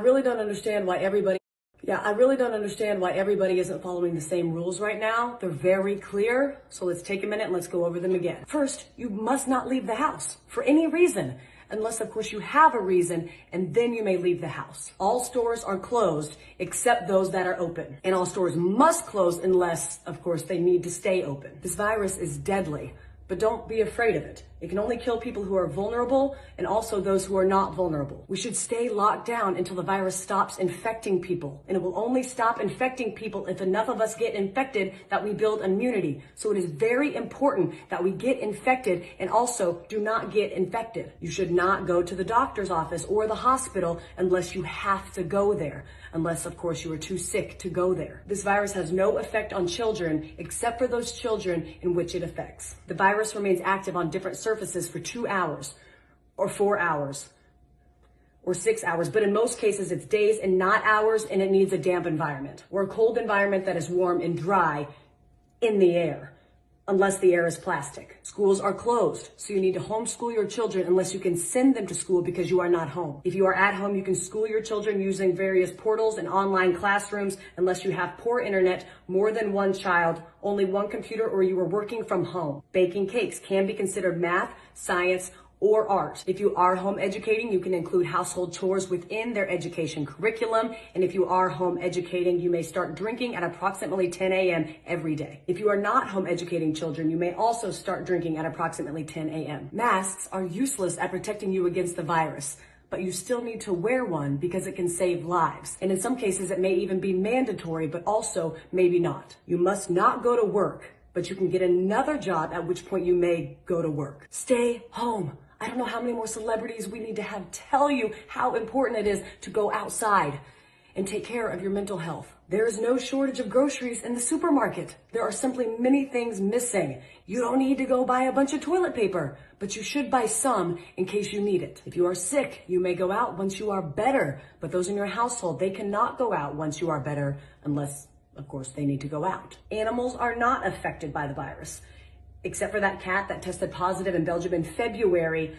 I really don't understand why everybody isn't following the same rules right now. They're very clear. So let's take a minute and let's go over them again. First, you must not leave the house for any reason, unless of course you have a reason, and then you may leave the house. All stores are closed except those that are open. And all stores must close unless, of course, they need to stay open. This virus is deadly, but don't be afraid of it. It can only kill people who are vulnerable and also those who are not vulnerable. We should stay locked down until the virus stops infecting people. And it will only stop infecting people if enough of us get infected that we build immunity. So it is very important that we get infected and also do not get infected. You should not go to the doctor's office or the hospital unless you have to go there. Unless, of course, you are too sick to go there. This virus has no effect on children except for those children in which it affects. The virus remains active on different surfaces for 2 hours or 4 hours or 6 hours, but in most cases it's days and not hours, and it needs a damp environment or a cold environment that is warm and dry in the air, unless the air is plastic. Schools are closed, so you need to homeschool your children unless you can send them to school because you are not home. If you are at home, you can school your children using various portals and online classrooms unless you have poor internet, more than one child, only one computer, or you are working from home. Baking cakes can be considered math, science, or art. If you are home educating, you can include household chores within their education curriculum. And if you are home educating, you may start drinking at approximately 10 a.m. every day. If you are not home educating children, you may also start drinking at approximately 10 a.m. Masks are useless at protecting you against the virus, but you still need to wear one because it can save lives. And in some cases, it may even be mandatory, but also maybe not. You must not go to work, but you can get another job, at which point you may go to work. Stay home. I don't know how many more celebrities we need to have tell you how important it is to go outside and take care of your mental health. There is no shortage of groceries in the supermarket. There are simply many things missing. You don't need to go buy a bunch of toilet paper, but you should buy some in case you need it. If you are sick, you may go out once you are better, but those in your household, they cannot go out once you are better unless, of course, they need to go out. Animals are not affected by the virus, except for that cat that tested positive in Belgium in February,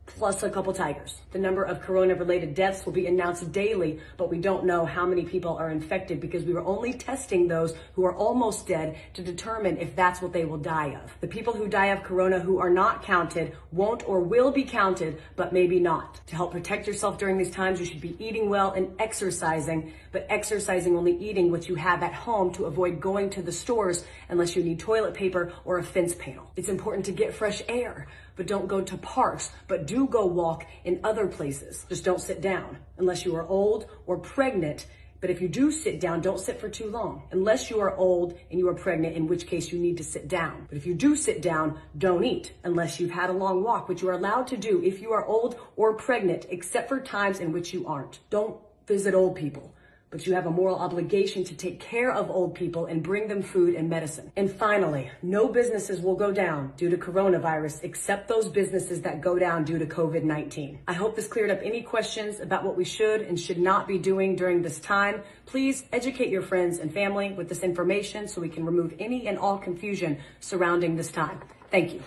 plus a couple tigers. The number of corona-related deaths will be announced daily, but we don't know how many people are infected because we were only testing those who are almost dead to determine if that's what they will die of. The people who die of corona who are not counted won't or will be counted, but maybe not. To help protect yourself during these times, you should be eating well and exercising, but exercising only eating what you have at home to avoid going to the stores unless you need toilet paper or a fence panel. It's important to get fresh air, but don't go to parks, but do go walk in other places. Just don't sit down unless you are old or pregnant. But if you do sit down, don't sit for too long. Unless you are old and you are pregnant, in which case you need to sit down. But if you do sit down, don't eat unless you've had a long walk, which you are allowed to do if you are old or pregnant, except for times in which you aren't. Don't visit old people, but you have a moral obligation to take care of old people and bring them food and medicine. And finally, no businesses will go down due to coronavirus except those businesses that go down due to COVID-19. I hope this cleared up any questions about what we should and should not be doing during this time. Please educate your friends and family with this information so we can remove any and all confusion surrounding this time. Thank you.